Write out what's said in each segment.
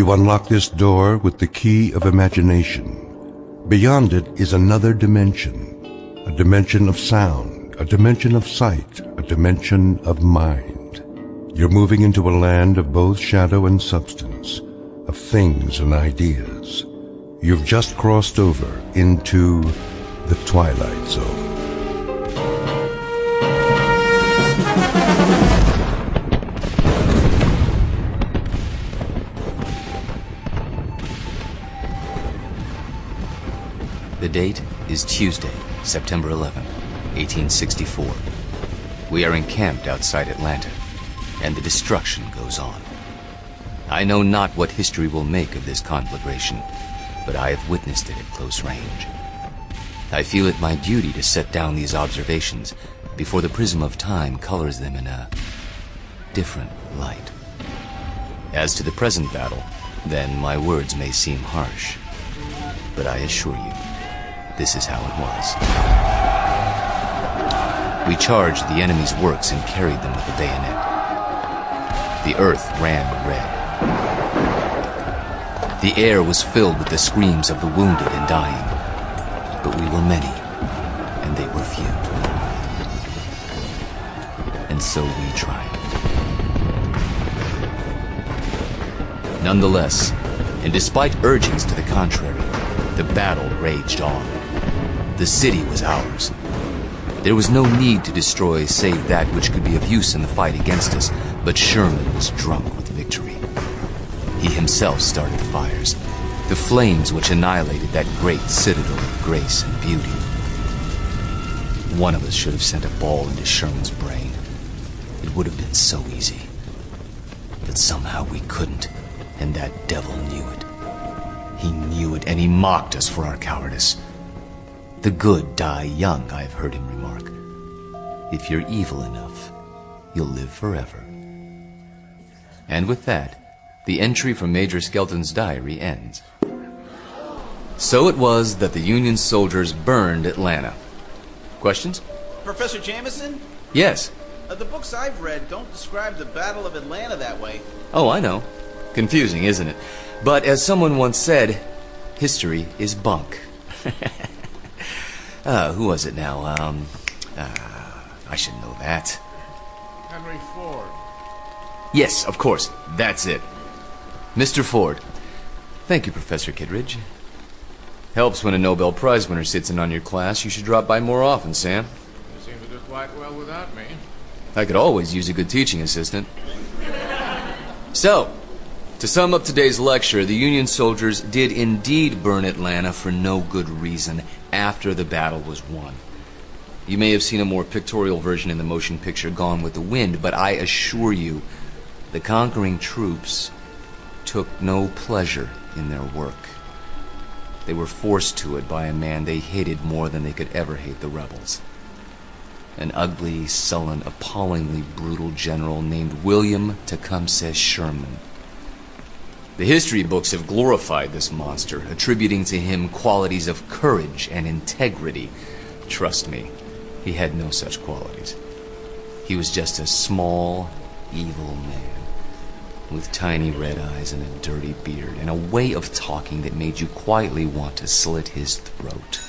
You unlock this door with the key of imagination. Beyond it is another dimension, a dimension of sound, a dimension of sight, a dimension of mind. You're moving into a land of both shadow and substance, of things and ideas. You've just crossed over into the Twilight Zone. The date is Tuesday, September 11, 1864. We are encamped outside Atlanta, and the destruction goes on. I know not what history will make of this conflagration, but I have witnessed it at close range. I feel it my duty to set down these observations before the prism of time colors them in a different light. As to the present battle, then my words may seem harsh, but I assure you, this is how it was. We charged the enemy's works and carried them with the bayonet. The earth ran red. The air was filled with the screams of the wounded and dying. But we were many, and they were few. And so we triumphed. Nonetheless, and despite urgings to the contrary, the battle raged on. The city was ours. There was no need to destroy save that which could be of use in the fight against us, but Sherman was drunk with victory. He himself started the fires, the flames which annihilated that great citadel of grace and beauty. One of us should have sent a ball into Sherman's brain. It would have been so easy. But somehow we couldn't, and that devil knew it. He knew it, and he mocked us for our cowardice. The good die young, I've heard him remark. If you're evil enough, you'll live forever. And with that, the entry from Major Skelton's diary ends. So it was that the Union soldiers burned Atlanta. Questions? Professor Jameson? Yes. The books I've read don't describe the Battle of Atlanta that way. Oh, I know. Confusing, isn't it? But as someone once said, history is bunk. Who was it now? I should know that. Henry Ford. Yes, of course. That's it. Mr. Ford. Thank you, Professor Kittredge. Helps when a Nobel Prize winner sits in on your class. You should drop by more often, Sam. You seem to do quite well without me. I could always use a good teaching assistant. So, to sum up today's lecture, the Union soldiers did indeed burn Atlanta for no good reason after the battle was won. You may have seen a more pictorial version in the motion picture Gone with the Wind, but I assure you, the conquering troops took no pleasure in their work. They were forced to it by a man they hated more than they could ever hate the rebels. An ugly, sullen, appallingly brutal general named William Tecumseh Sherman. The history books have glorified this monster, attributing to him qualities of courage and integrity. Trust me, he had no such qualities. He was just a small, evil man, with tiny red eyes and a dirty beard, and a way of talking that made you quietly want to slit his throat.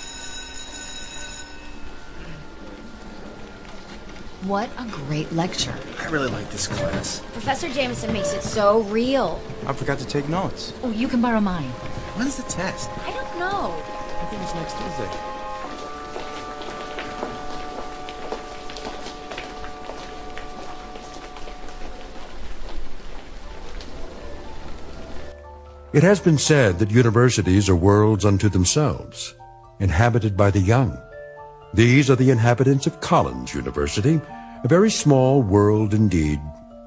What a great lecture. I really like this class. Professor Jameson makes it so real. I forgot to take notes. Oh, you can borrow mine. When's the test? I don't know. I think it's next Tuesday. It has been said that universities are worlds unto themselves, inhabited by the young. These are the inhabitants of Collins University, a very small world indeed,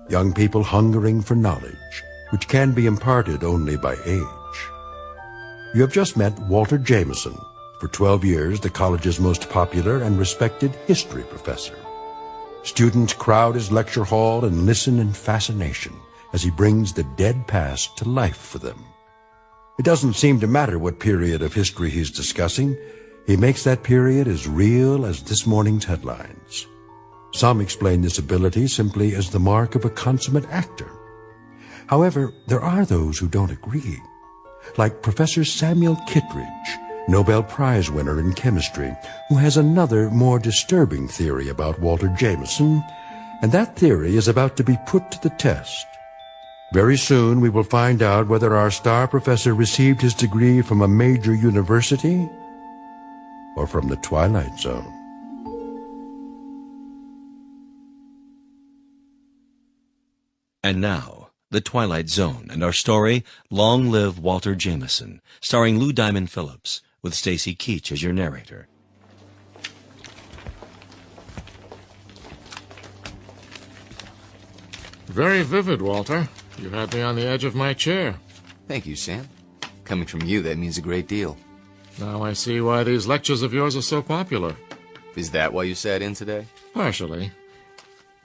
young people hungering for knowledge, which can be imparted only by age. You have just met Walter Jameson, for 12 years the college's most popular and respected history professor. Students crowd his lecture hall and listen in fascination as he brings the dead past to life for them. It doesn't seem to matter what period of history he's discussing. He makes that period as real as this morning's headlines. Some explain this ability simply as the mark of a consummate actor. However, there are those who don't agree, like Professor Samuel Kittredge, Nobel Prize winner in chemistry, who has another, more disturbing theory about Walter Jameson, and that theory is about to be put to the test. Very soon we will find out whether our star professor received his degree from a major university or from the Twilight Zone. And now, The Twilight Zone and our story, Long Live Walter Jameson, starring Lou Diamond Phillips, with Stacy Keach as your narrator. Very vivid, Walter. You had me on the edge of my chair. Thank you, Sam. Coming from you, that means a great deal. Now I see why these lectures of yours are so popular. Is that why you sat in today? Partially.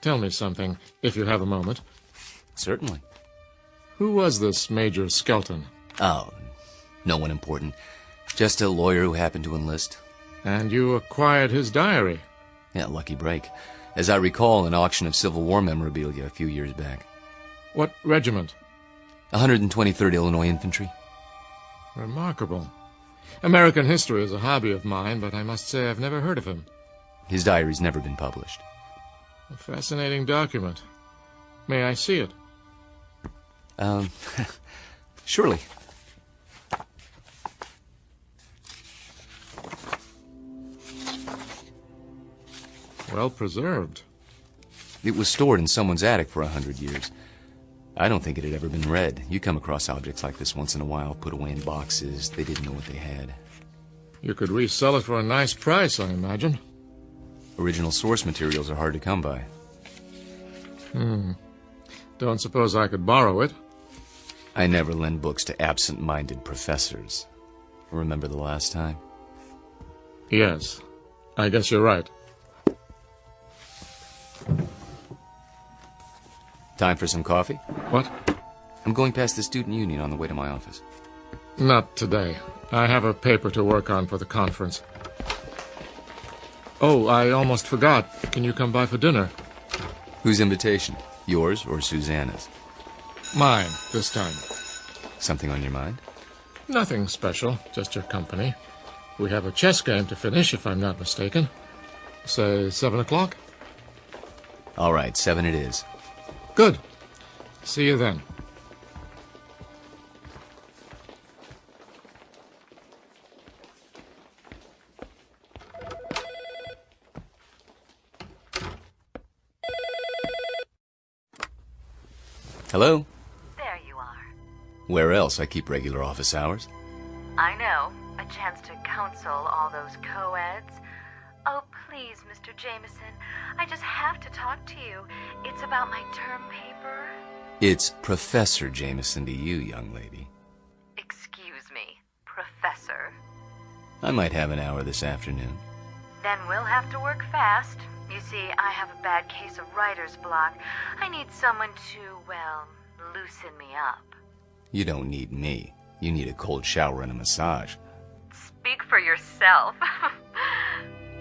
Tell me something, if you have a moment. Certainly. Who was this Major Skelton? Oh, no one important. Just a lawyer who happened to enlist. And you acquired his diary? Yeah, lucky break. As I recall, an auction of Civil War memorabilia a few years back. What regiment? 123rd Illinois Infantry. Remarkable. American history is a hobby of mine, but I must say I've never heard of him. His diary's never been published. A fascinating document. May I see it? Surely. Well preserved. It was stored in someone's attic for 100 years. I don't think it had ever been read. You come across objects like this once in a while, put away in boxes. They didn't know what they had. You could resell it for a nice price, I imagine. Original source materials are hard to come by. Don't suppose I could borrow it? I never lend books to absent-minded professors. Remember the last time? Yes. I guess you're right. Time for some coffee? What? I'm going past the student union on the way to my office. Not today. I have a paper to work on for the conference. Oh, I almost forgot. Can you come by for dinner? Whose invitation? Yours or Susanna's? Mine, this time. Something on your mind? Nothing special, just your company. We have a chess game to finish, if I'm not mistaken. Say 7 o'clock? All right, 7 it is. Good. See you then. Hello? There you are. Where else? I keep regular office hours. I know. A chance to counsel all those co-eds. Oh, please, Mr. Jameson. I just have to talk to you. It's about my term paper. It's Professor Jameson to you, young lady. Excuse me, Professor. I might have an hour this afternoon. Then we'll have to work fast. You see, I have a bad case of writer's block. I need someone to, well, loosen me up. You don't need me. You need a cold shower and a massage. Speak for yourself.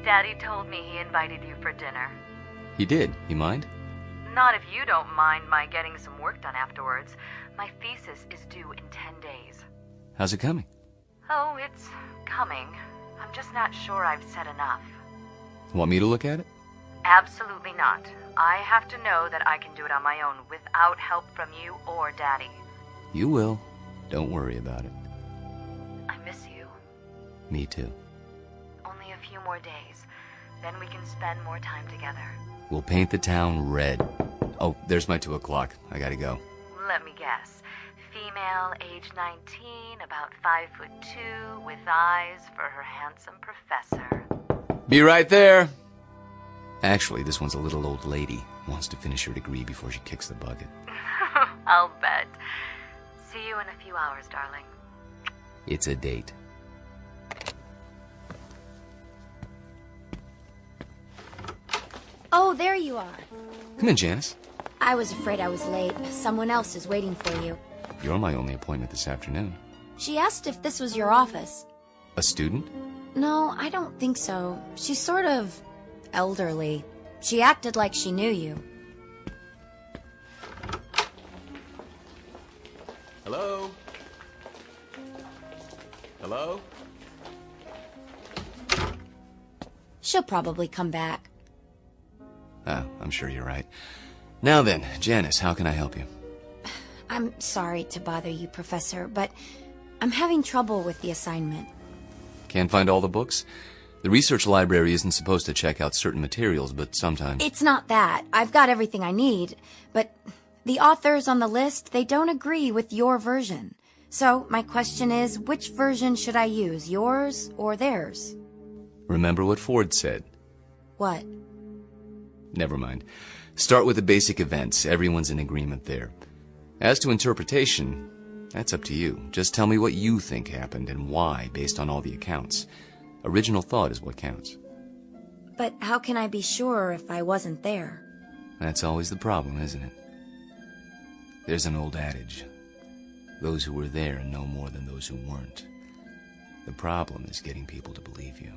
Daddy told me he invited you for dinner. He did. You mind? Not if you don't mind my getting some work done afterwards. My thesis is due in 10 days. How's it coming? Oh, it's coming. I'm just not sure I've said enough. Want me to look at it? Absolutely not. I have to know that I can do it on my own without help from you or Daddy. You will. Don't worry about it. I miss you. Me too. Only a few more days. Then we can spend more time together. We'll paint the town red. Oh, there's my 2 o'clock. I gotta go. Let me guess. Female, age 19, about 5'2", with eyes for her handsome professor. Be right there. Actually, this one's a little old lady. Wants to finish her degree before she kicks the bucket. I'll bet. See you in a few hours, darling. It's a date. Oh, there you are. Come in, Janice. I was afraid I was late. Someone else is waiting for you. You're my only appointment this afternoon. She asked if this was your office. A student? No, I don't think so. She's sort of elderly. She acted like she knew you. Hello? Hello? She'll probably come back. Oh, I'm sure you're right. Now then, Janice, how can I help you? I'm sorry to bother you, Professor, but I'm having trouble with the assignment. Can't find all the books? The research library isn't supposed to check out certain materials, but sometimes... It's not that. I've got everything I need, but the authors on the list, they don't agree with your version. So my question is, which version should I use, yours or theirs? Remember what Ford said. What? Never mind. Start with the basic events. Everyone's in agreement there. As to interpretation, that's up to you. Just tell me what you think happened and why, based on all the accounts. Original thought is what counts. But how can I be sure if I wasn't there? That's always the problem, isn't it? There's an old adage. Those who were there know more than those who weren't. The problem is getting people to believe you.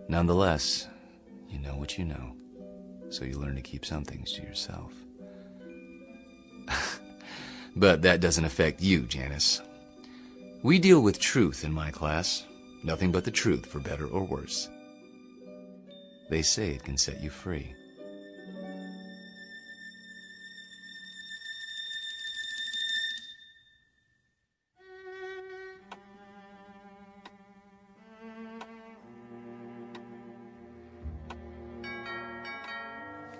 Nonetheless, you know what you know, so you learn to keep some things to yourself. But that doesn't affect you, Janice. We deal with truth in my class. Nothing but the truth, for better or worse. They say it can set you free.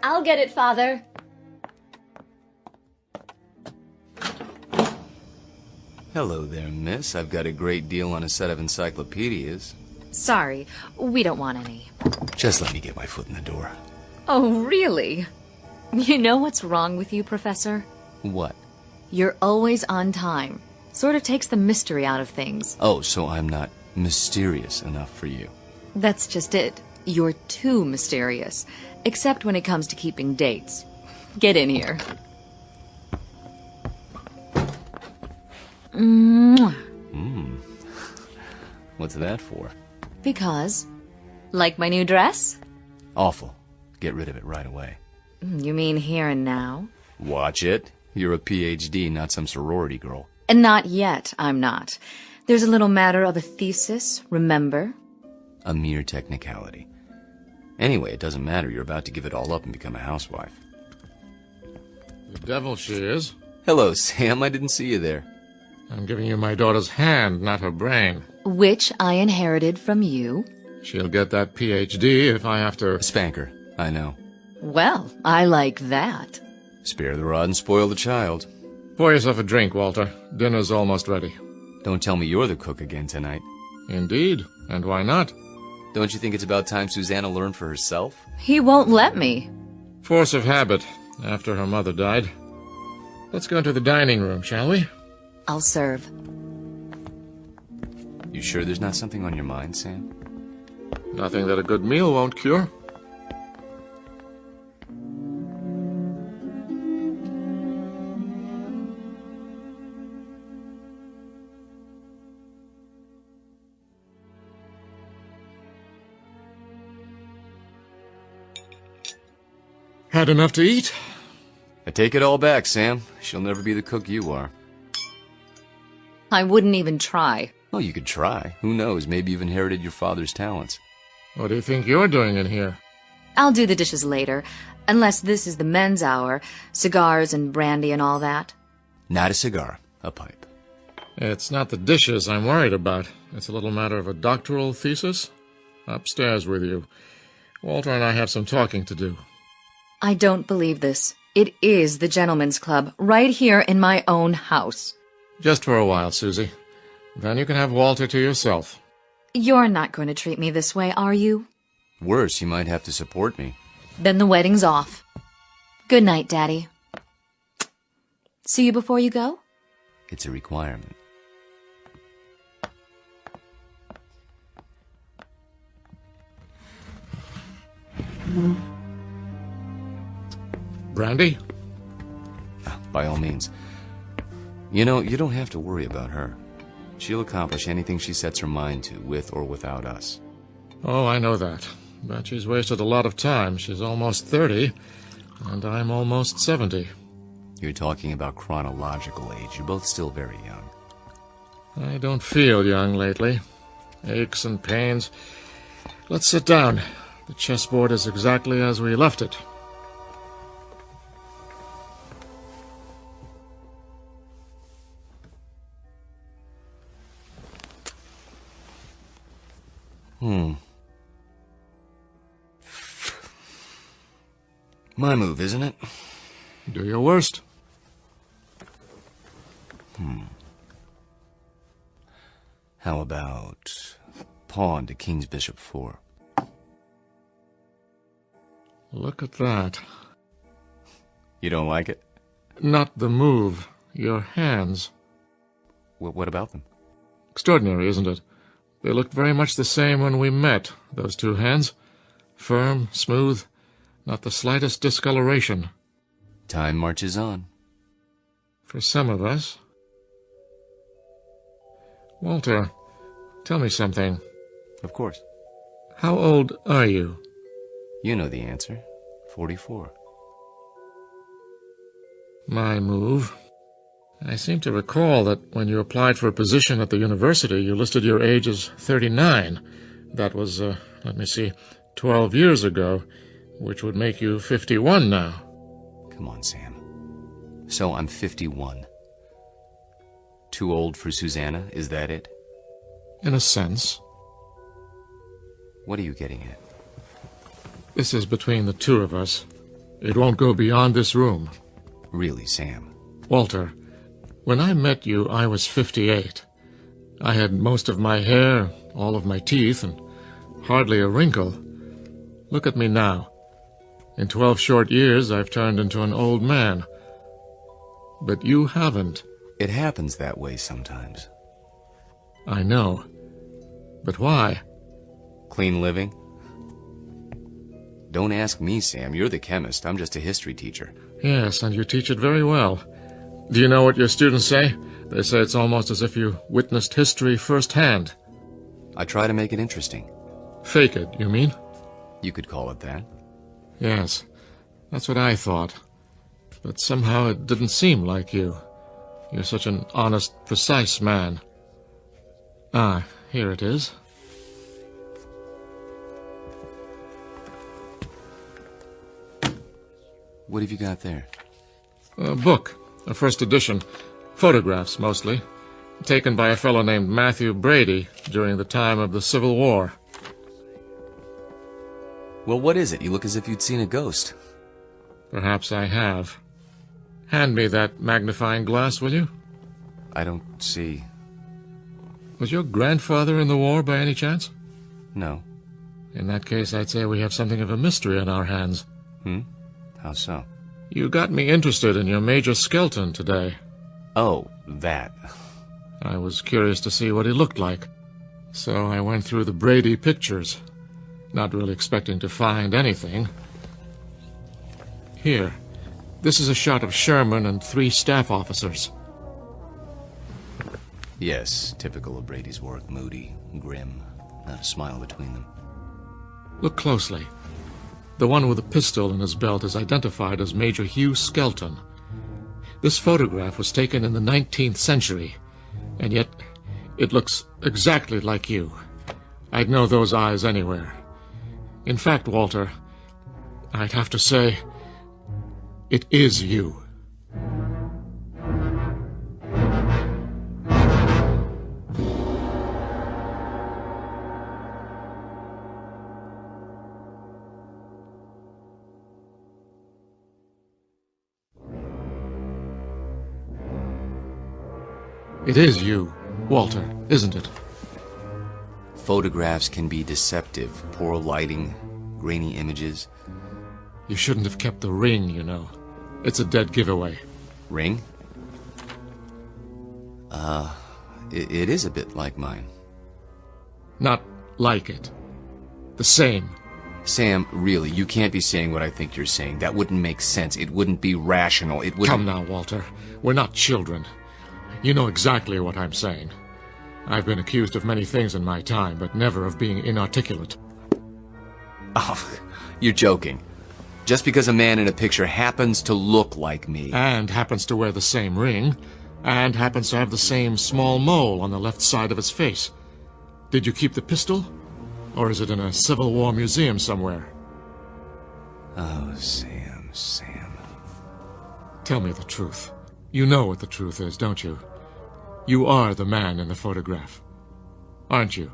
I'll get it, Father. Hello there, miss. I've got a great deal on a set of encyclopedias. Sorry, we don't want any. Just let me get my foot in the door. Oh, really? You know what's wrong with you, Professor? What? You're always on time. Sort of takes the mystery out of things. Oh, so I'm not mysterious enough for you. That's just it. You're too mysterious. Except when it comes to keeping dates. Get in here. Mwah. What's that for? Because. Like my new dress? Awful. Get rid of it right away. You mean here and now? Watch it. You're a PhD, not some sorority girl. And not yet, I'm not. There's a little matter of a thesis, remember? A mere technicality. Anyway, it doesn't matter. You're about to give it all up and become a housewife. The devil she is. Hello, Sam. I didn't see you there. I'm giving you my daughter's hand, not her brain. Which I inherited from you. She'll get that PhD if I have to... Spank her. I know. Well, I like that. Spare the rod and spoil the child. Pour yourself a drink, Walter. Dinner's almost ready. Don't tell me you're the cook again tonight. Indeed. And why not? Don't you think it's about time Susanna learned for herself? He won't let me. Force of habit, after her mother died. Let's go into the dining room, shall we? I'll serve. You sure there's not something on your mind, Sam? Nothing that a good meal won't cure. Had enough to eat? I take it all back, Sam. She'll never be the cook you are. I wouldn't even try. Oh, you could try. Who knows? Maybe you've inherited your father's talents. What do you think you're doing in here? I'll do the dishes later, unless this is the men's hour, cigars and brandy and all that. Not a cigar, a pipe. It's not the dishes I'm worried about. It's a little matter of a doctoral thesis. Upstairs with you. Walter and I have some talking to do. I don't believe this. It is the gentleman's club, right here in my own house. Just for a while, Susie. Then you can have Walter to yourself. You're not going to treat me this way, are you? Worse, you might have to support me. Then the wedding's off. Good night, Daddy. See you before you go? It's a requirement. Brandy? By all means. You know, you don't have to worry about her. She'll accomplish anything she sets her mind to, with or without us. Oh, I know that. But she's wasted a lot of time. She's almost 30, and I'm almost 70. You're talking about chronological age. You're both still very young. I don't feel young lately. Aches and pains. Let's sit down. The chessboard is exactly as we left it. My move, isn't it? Do your worst. How about pawn to king's bishop 4? Look at that. You don't like it? Not the move. Your hands. What about them? Extraordinary, isn't it? They looked very much the same when we met, those two hands. Firm, smooth, not the slightest discoloration. Time marches on. For some of us. Walter, tell me something. Of course. How old are you? You know the answer. 44. My move. I seem to recall that when you applied for a position at the university, you listed your age as 39. That was, let me see, 12 years ago, which would make you 51 now. Come on, Sam. So I'm 51. Too old for Susanna, is that it? In a sense. What are you getting at? This is between the two of us. It won't go beyond this room. Really, Sam? Walter, when I met you, I was 58. I had most of my hair, all of my teeth, and hardly a wrinkle. Look at me now. In 12 short years, I've turned into an old man. But you haven't. It happens that way sometimes. I know. But why? Clean living? Don't ask me, Sam. You're the chemist. I'm just a history teacher. Yes, and you teach it very well. Do you know what your students say? They say it's almost as if you witnessed history firsthand. I try to make it interesting. Fake it, you mean? You could call it that. Yes, that's what I thought. But somehow it didn't seem like you. You're such an honest, precise man. Ah, here it is. What have you got there? A book, a first edition. Photographs, mostly. Taken by a fellow named Matthew Brady during the time of the Civil War. Well, what is it? You look as if you'd seen a ghost. Perhaps I have. Hand me that magnifying glass, will you? I don't see... Was your grandfather in the war by any chance? No. In that case, I'd say we have something of a mystery on our hands. How so? You got me interested in your Major Skelton today. Oh, that. I was curious to see what he looked like. So I went through the Brady pictures, not really expecting to find anything. Here. This is a shot of Sherman and 3 staff officers. Yes, typical of Brady's work. Moody, grim, not a smile between them. Look closely. The one with a pistol in his belt is identified as Major Hugh Skelton. This photograph was taken in the 19th century, and yet it looks exactly like you. I'd know those eyes anywhere. In fact, Walter, I'd have to say, it is you. It is you, Walter, isn't it? Photographs can be deceptive. Poor lighting, grainy images. You shouldn't have kept the ring, you know. It's a dead giveaway. Ring? It is a bit like mine. Not like it. The same. Sam, really, you can't be saying what I think you're saying. That wouldn't make sense. It wouldn't be rational. It wouldn't... Come now, Walter. We're not children. You know exactly what I'm saying. I've been accused of many things in my time, but never of being inarticulate. Oh, you're joking. Just because a man in a picture happens to look like me. And happens to wear the same ring, and happens to have the same small mole on the left side of his face. Did you keep the pistol? Or is it in a Civil War museum somewhere? Oh, Sam, Sam. Tell me the truth. You know what the truth is, don't you? You are the man in the photograph, aren't you?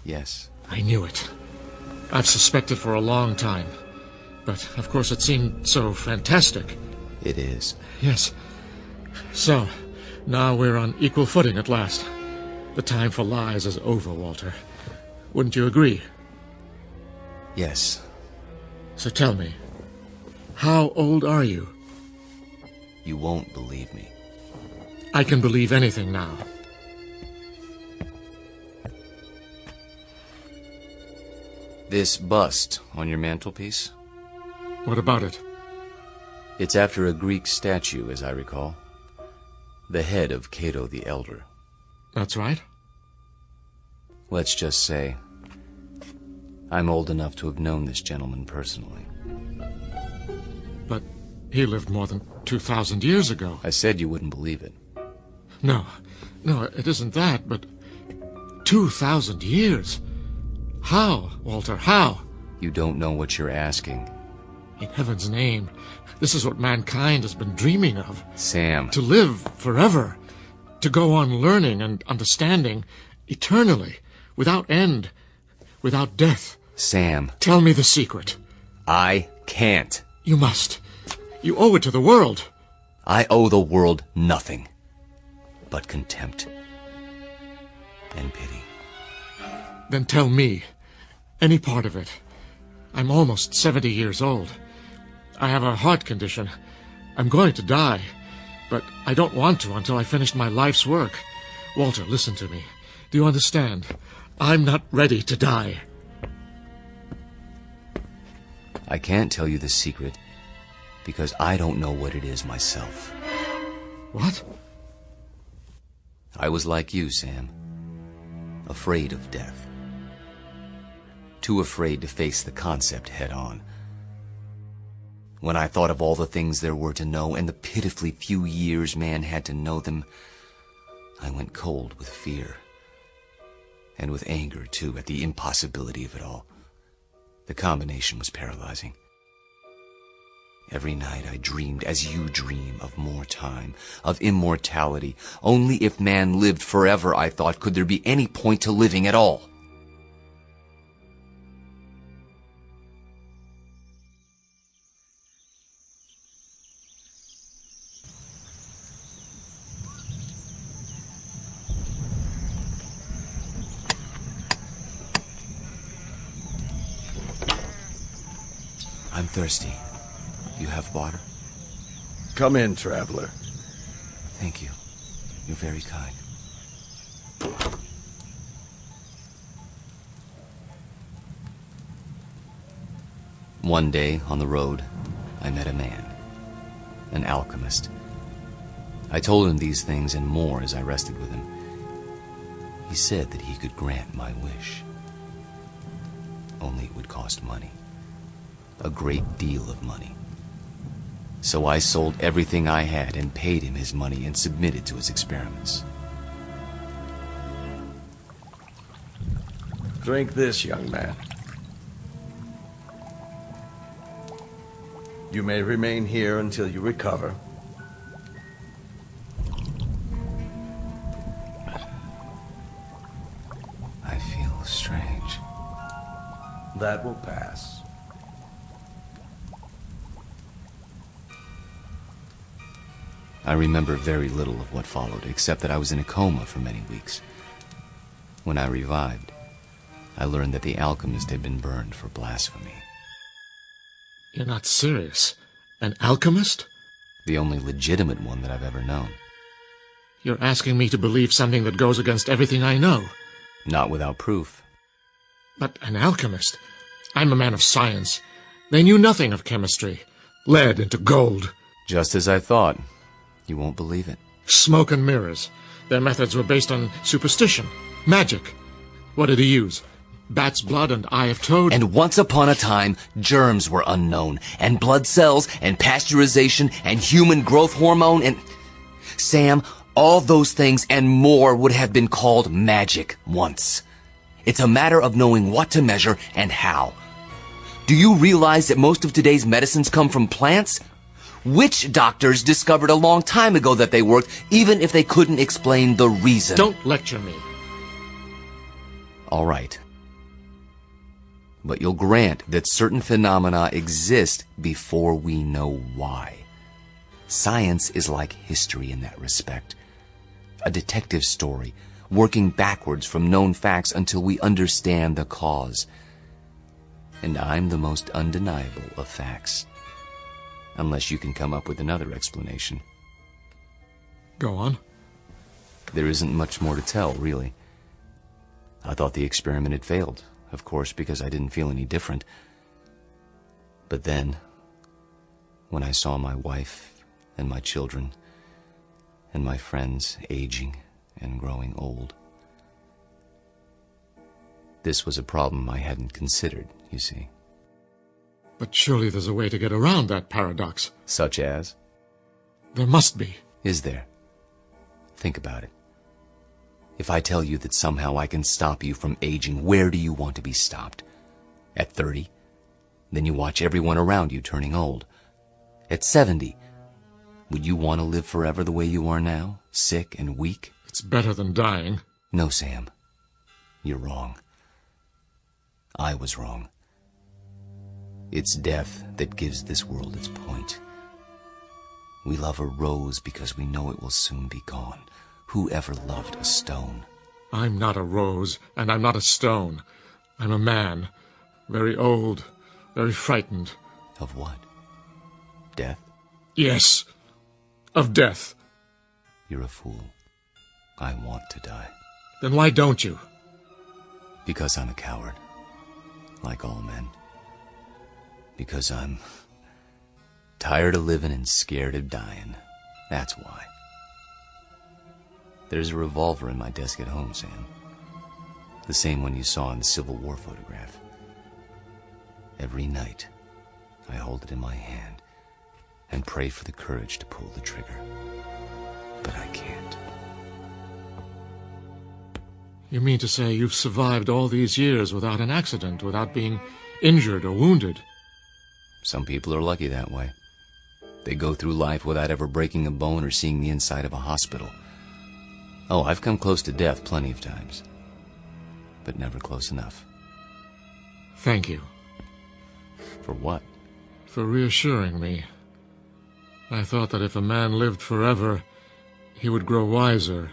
Yes. I knew it. I've suspected for a long time. But, of course, it seemed so fantastic. It is. Yes. So, now we're on equal footing at last. The time for lies is over, Walter. Wouldn't you agree? Yes. So tell me, how old are you? You won't believe me. I can believe anything now. This bust on your mantelpiece? What about it? It's after a Greek statue, as I recall. The head of Cato the Elder. That's right. Let's just say, I'm old enough to have known this gentleman personally. But he lived more than 2,000 years ago. I said you wouldn't believe it. No, it isn't that, but 2,000 years? How, Walter, how? You don't know what you're asking. In heaven's name, this is what mankind has been dreaming of. Sam. To live forever. To go on learning and understanding eternally, without end, without death. Sam. Tell me the secret. I can't. You must. You owe it to the world. I owe the world nothing but contempt and pity. Then tell me, any part of it. I'm almost 70 years old. I have a heart condition. I'm going to die, but I don't want to until I finish my life's work. Walter, listen to me. Do you understand? I'm not ready to die. I can't tell you the secret because I don't know what it is myself. What? I was like you, Sam. Afraid of death. Too afraid to face the concept head on. When I thought of all the things there were to know and the pitifully few years man had to know them, I went cold with fear. And with anger, too, at the impossibility of it all. The combination was paralyzing. Every night I dreamed, as you dream, of more time, of immortality. Only if man lived forever, I thought, could there be any point to living at all. I'm thirsty. You have water? Come in, traveler. Thank you. You're very kind. One day, on the road, I met a man. An alchemist. I told him these things and more as I rested with him. He said that he could grant my wish. Only it would cost money. A great deal of money. So I sold everything I had and paid him his money and submitted to his experiments. Drink this, young man. You may remain here until you recover. I feel strange. That will pass. I remember very little of what followed, except that I was in a coma for many weeks. When I revived, I learned that the alchemist had been burned for blasphemy. You're not serious? An alchemist? The only legitimate one that I've ever known. You're asking me to believe something that goes against everything I know. Not without proof. But an alchemist? I'm a man of science. They knew nothing of chemistry. Lead into gold. Just as I thought. You won't believe it. Smoke and mirrors. Their methods were based on superstition, magic. What did he use? bat's blood and eye of toad. And once upon a time, germs were unknown, and blood cells, and pasteurization, and human growth hormone, and... Sam, all those things and more would have been called magic once. It's a matter of knowing what to measure and how. Do you realize that most of today's medicines come from plants? Witch doctors discovered a long time ago that they worked, even if they couldn't explain the reason. Don't lecture me. All right. But you'll grant that certain phenomena exist before we know why. Science is like history in that respect. A detective story, working backwards from known facts until we understand the cause. And I'm the most undeniable of facts. Unless you can come up with another explanation. Go on. There isn't much more to tell, really. I thought the experiment had failed, of course, because I didn't feel any different. But then, when I saw my wife and my children and my friends aging and growing old, this was a problem I hadn't considered, you see. But surely there's a way to get around that paradox. Such as? There must be. Is there? Think about it. If I tell you that somehow I can stop you from aging, where do you want to be stopped? At 30? Then you watch everyone around you turning old. At 70? Would you want to live forever the way you are now? Sick and weak? It's better than dying. No, Sam. You're wrong. I was wrong. It's death that gives this world its point. We love a rose because we know it will soon be gone. Who ever loved a stone? I'm not a rose, and I'm not a stone. I'm a man. Very old, very frightened. Of what? Death? Yes, of death. You're a fool. I want to die. Then why don't you? Because I'm a coward. Like all men. Because I'm tired of living and scared of dying. That's why. There's a revolver in my desk at home, Sam. The same one you saw in the Civil War photograph. Every night, I hold it in my hand and pray for the courage to pull the trigger. But I can't. You mean to say you've survived all these years without an accident, without being injured or wounded? Some people are lucky that way. They go through life without ever breaking a bone or seeing the inside of a hospital. Oh, I've come close to death plenty of times. But never close enough. Thank you. For what? For reassuring me. I thought that if a man lived forever, he would grow wiser.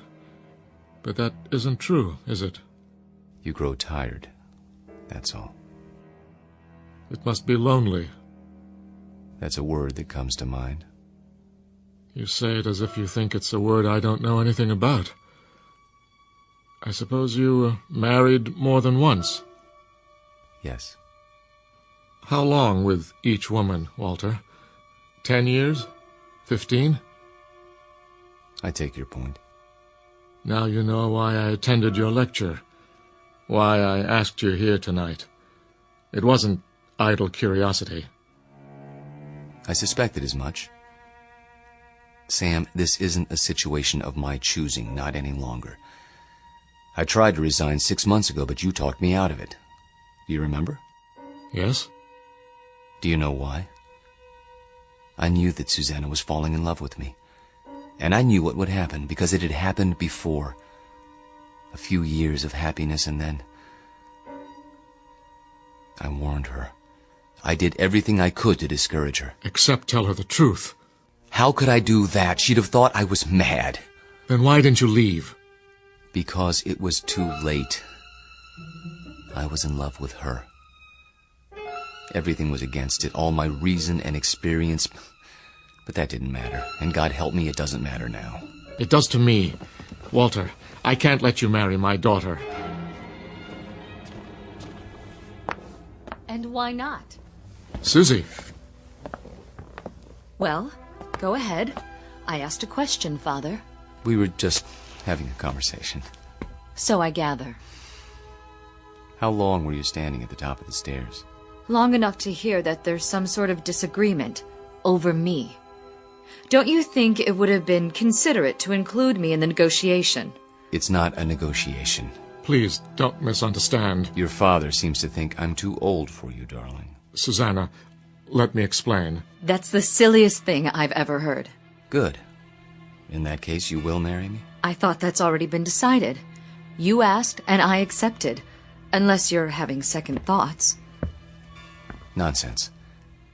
But that isn't true, is it? You grow tired. That's all. It must be lonely. That's a word that comes to mind. You say it as if you think it's a word I don't know anything about. I suppose you married more than once? Yes. How long with each woman, Walter? 10 years? 15? I take your point. Now you know why I attended your lecture. Why I asked you here tonight. It wasn't idle curiosity. I suspected as much. Sam, this isn't a situation of my choosing, not any longer. I tried to resign 6 months ago, but you talked me out of it. Do you remember? Yes. Do you know why? I knew that Susanna was falling in love with me. And I knew what would happen, because it had happened before. A few years of happiness, and then... I warned her. I did everything I could to discourage her. Except tell her the truth. How could I do that? She'd have thought I was mad. Then why didn't you leave? Because it was too late. I was in love with her. Everything was against it, all my reason and experience. But that didn't matter, and God help me, it doesn't matter now. It does to me. Walter, I can't let you marry my daughter. And why not? Susie. Well, go ahead. I asked a question, Father. We were just having a conversation. So I gather. How long were you standing at the top of the stairs? Long enough to hear that there's some sort of disagreement over me. Don't you think it would have been considerate to include me in the negotiation? It's not a negotiation. Please, don't misunderstand. Your father seems to think I'm too old for you, darling. Susanna, let me explain. That's the silliest thing I've ever heard. Good. In that case, you will marry me? I thought that's already been decided. You asked, and I accepted. Unless you're having second thoughts. Nonsense.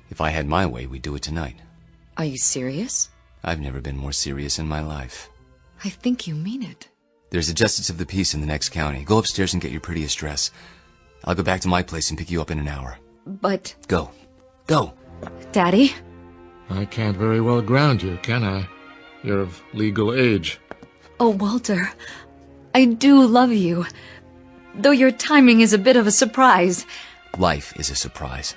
If I had my way, we'd do it tonight. Are you serious? I've never been more serious in my life. I think you mean it. There's a justice of the peace in the next county. Go upstairs and get your prettiest dress. I'll go back to my place and pick you up in an hour. But... Go. Go. Daddy? I can't very well ground you, can I? You're of legal age. Oh, Walter, I do love you. Though your timing is a bit of a surprise. Life is a surprise.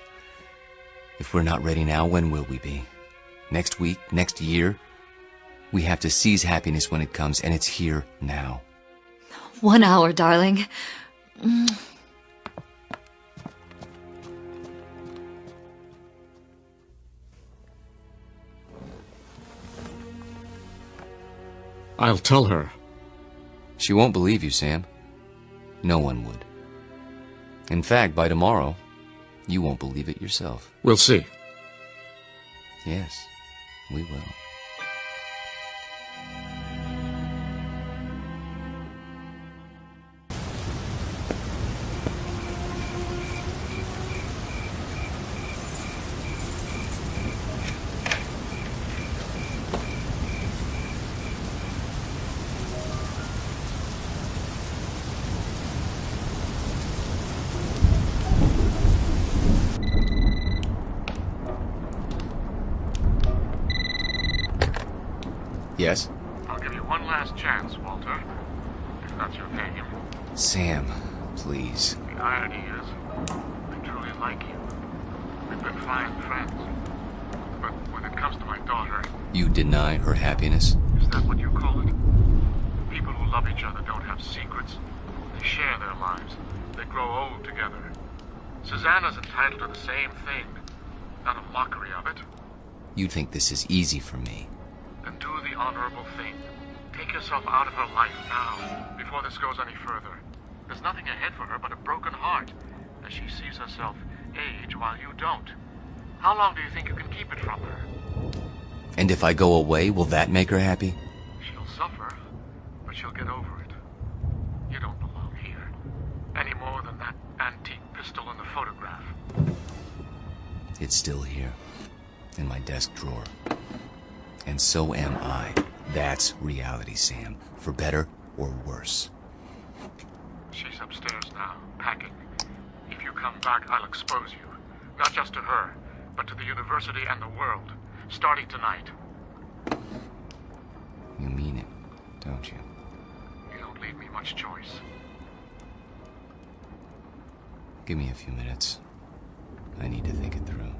If we're not ready now, when will we be? Next week? Next year? We have to seize happiness when it comes, and it's here now. 1 hour, darling. I'll tell her. She won't believe you, Sam. No one would. In fact, by tomorrow, you won't believe it yourself. We'll see. Yes, we will. Yes? I'll give you one last chance, Walter. If that's your game. Sam, please. The irony is, I truly like you. We've been fine friends. But when it comes to my daughter... You deny her happiness? Is that what you call it? People who love each other don't have secrets. They share their lives. They grow old together. Susanna's entitled to the same thing. Not a mockery of it. You think this is easy for me? Then do the honorable thing. Take yourself out of her life now, before this goes any further. There's nothing ahead for her but a broken heart, as she sees herself age while you don't. How long do you think you can keep it from her? And if I go away, will that make her happy? She'll suffer, but she'll get over it. You don't belong here, any more than that antique pistol in the photograph. It's still here, in my desk drawer. And so am I. That's reality, Sam. For better or worse. She's upstairs now, packing. If you come back, I'll expose you. Not just to her, but to the university and the world. Starting tonight. You mean it, don't you? You don't leave me much choice. Give me a few minutes. I need to think it through.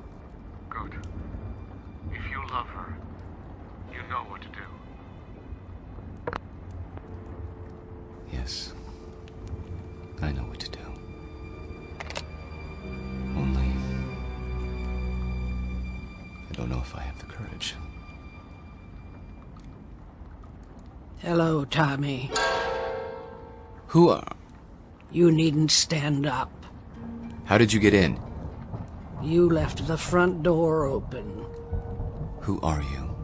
Good. If you love her, you know what to do. Yes. I know what to do. Only... I don't know if I have the courage. Hello, Tommy. Who are... You needn't stand up. How did you get in? You left the front door open. Who are you?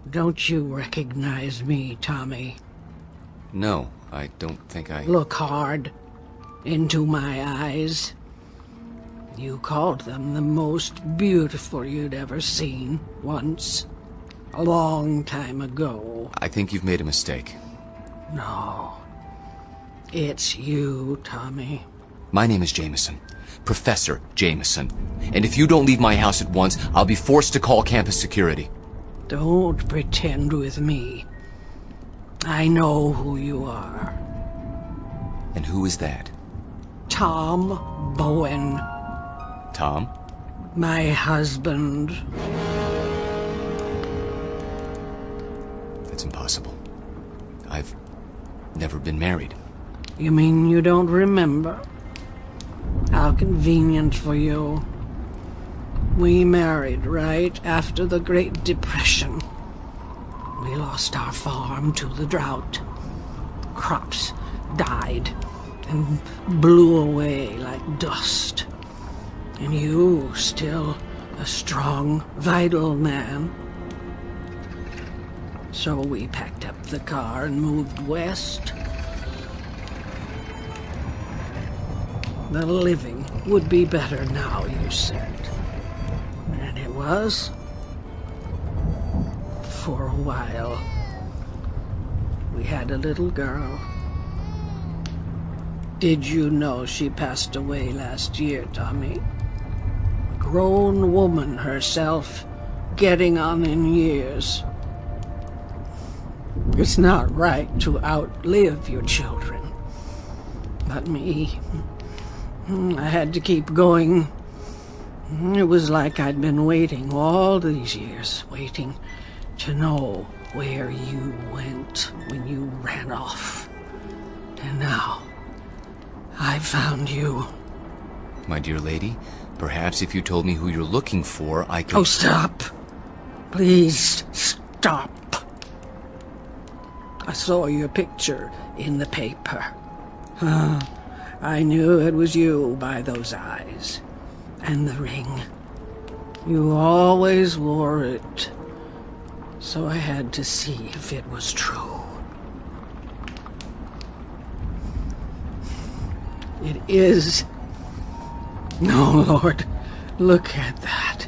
Don't you recognize me, Tommy? No, I don't think I... Look hard into my eyes. You called them the most beautiful you'd ever seen once. A long time ago. I think you've made a mistake. No. It's you, Tommy. My name is Jameson. Professor Jameson. And if you don't leave my house at once, I'll be forced to call campus security. Don't pretend with me. I know who you are. And who is that? Tom Bowen. Tom? My husband. That's impossible. I've never been married. You mean you don't remember? How convenient for you. We married right after the Great Depression. We lost our farm to the drought. Crops died and blew away like dust. And you, still a strong, vital man. So we packed up the car and moved west. The living would be better now, you said. And it was. For a while. We had a little girl. Did you know she passed away last year, Tommy? A grown woman herself, getting on in years. It's not right to outlive your children. But me, I had to keep going. It was like I'd been waiting all these years, waiting to know where you went when you ran off. And now, I found you. My dear lady, perhaps if you told me who you're looking for, I could... Oh, stop. Please, stop. I saw your picture in the paper. I knew it was you by those eyes. And the ring. You always wore it. So I had to see if it was true. It is. No, Lord. Look at that.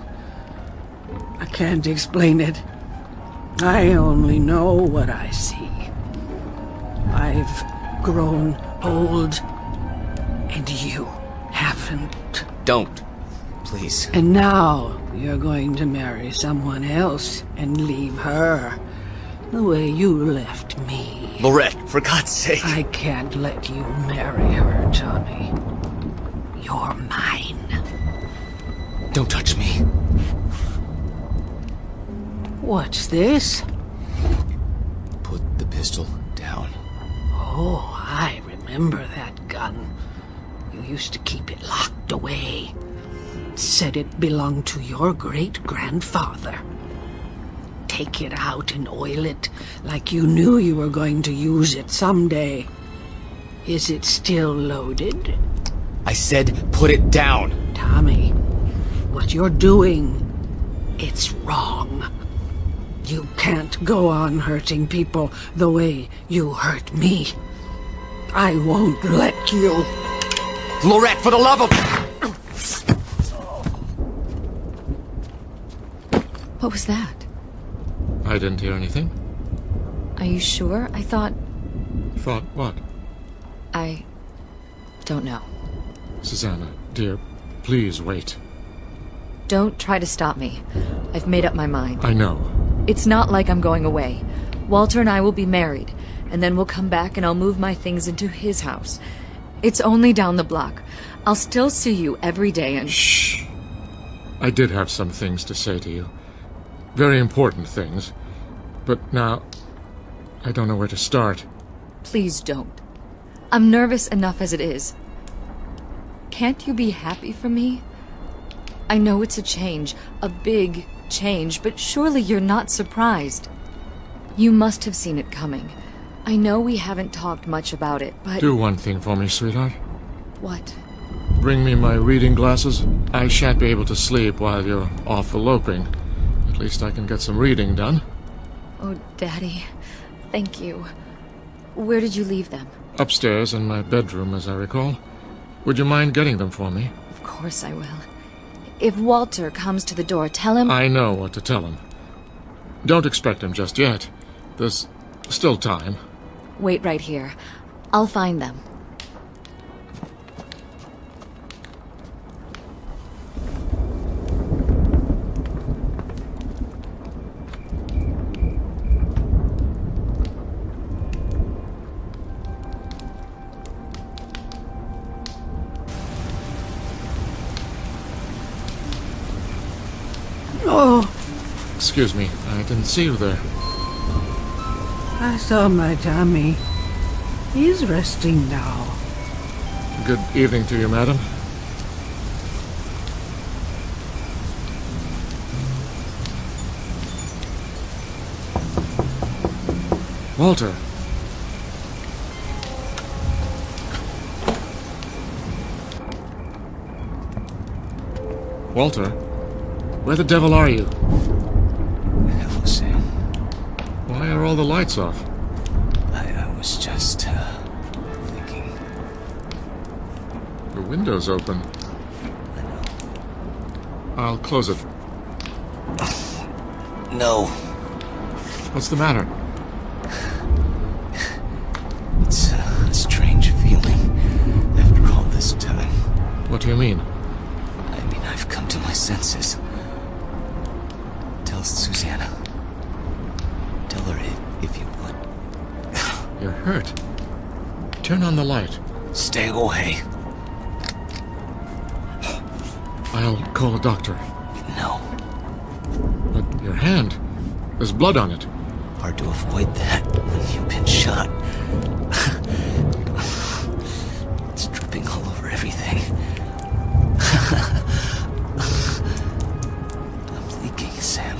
I can't explain it. I only know what I see. I've grown old, and you haven't. Don't. Please. And now you're going to marry someone else and leave her the way you left me. Lorette, for God's sake. I can't let you marry her, Tommy. You're mine. Don't touch me. What's this? Put the pistol down. Oh, I remember that gun. You used to keep it locked away. Said it belonged to your great-grandfather. Take it out and oil it like you knew you were going to use it someday. Is it still loaded? I said put it down. Tommy, what you're doing, it's wrong. You can't go on hurting people the way you hurt me. I won't let you. Lorette, for the love of... What was that? I didn't hear anything. Are you sure? I thought... Thought what? I don't know. Susanna, dear, please wait. Don't try to stop me. I've made up my mind. I know. It's not like I'm going away. Walter and I will be married, and then we'll come back and I'll move my things into his house. It's only down the block. I'll still see you every day and... Shh! I did have some things to say to you. Very important things. But now, I don't know where to start. Please don't. I'm nervous enough as it is. Can't you be happy for me? I know it's a change, a big change, but surely you're not surprised. You must have seen it coming. I know we haven't talked much about it, but... Do one thing for me, sweetheart. What? Bring me my reading glasses. I shan't be able to sleep while you're off eloping. At least I can get some reading done. Oh, Daddy. Thank you. Where did you leave them? Upstairs in my bedroom, as I recall. Would you mind getting them for me? Of course I will. If Walter comes to the door, tell him... I know what to tell him. Don't expect him just yet. There's still time. Wait right here. I'll find them. Oh, Excuse me, I didn't see you there. I saw my Tommy. He's resting now. Good evening to you, madam. Walter! Walter? Where the devil are you? Hello, Sam. Why are all the lights off? I was just, thinking. The window's open. I know. I'll close it. No. What's the matter? It's a strange feeling after all this time. What do you mean? I mean, I've come to my senses. Tell Susanna. Tell her if you would. You're hurt. Turn on the light. Stay away. I'll call a doctor. No. But your hand, there's blood on it. Hard to avoid that when you've been shot. It's dripping all over everything. I'm leaking, Sam.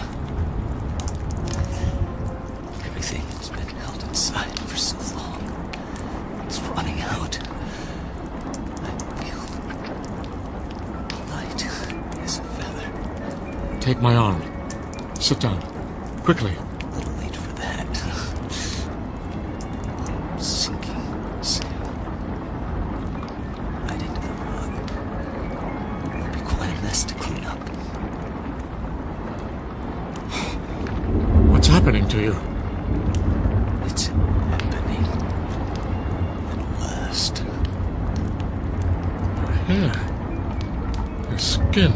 Everything has been held inside for so long. It's running out. I feel light as a feather. Take my arm. Sit down. Quickly. A little late for that. I'm sinking, Sam. Right into the rug. It'll be quite a mess to clean up. What's happening to you? It's happening. At last. Your hair. Your skin.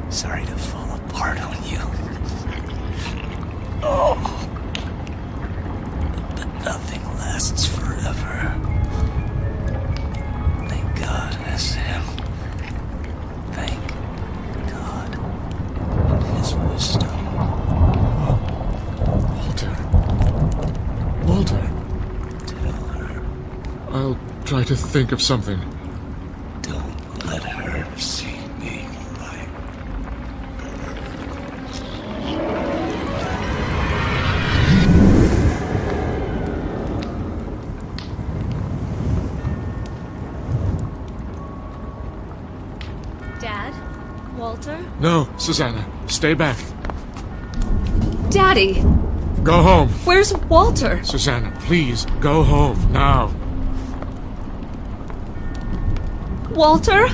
Sorry to fall apart on you. Oh. But nothing lasts forever. Thank God, Sam. Thank God. And His wisdom. Walter. Walter. Tell her. I'll try to think of something. Don't let her see me like. Dad? Walter? No, Susanna. Stay back. Daddy! Go home. Where's Walter? Susanna, please, go home, now. Walter?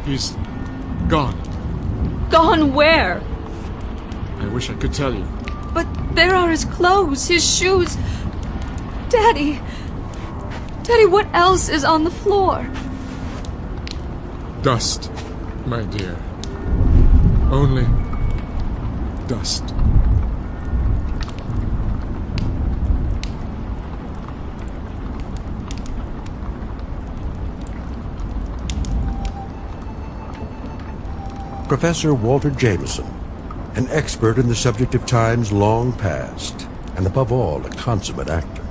He's gone. Gone where? I wish I could tell you. But there are his clothes, his shoes. Daddy! Daddy, what else is on the floor? Dust, my dear. Only dust. Professor Walter Jameson, an expert in the subject of times long past, and above all, a consummate actor,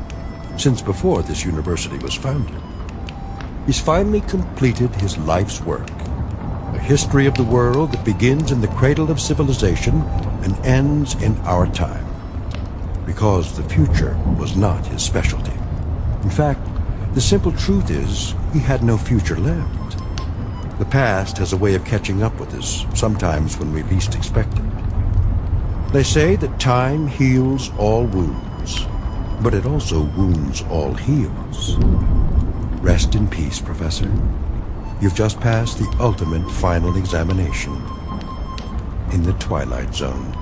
since before this university was founded. He's finally completed his life's work, a history of the world that begins in the cradle of civilization and ends in our time, because the future was not his specialty. In fact, the simple truth is he had no future left. The past has a way of catching up with us, sometimes when we least expect it. They say that time heals all wounds, but it also wounds all heals. Rest in peace, Professor. You've just passed the ultimate final examination in the Twilight Zone.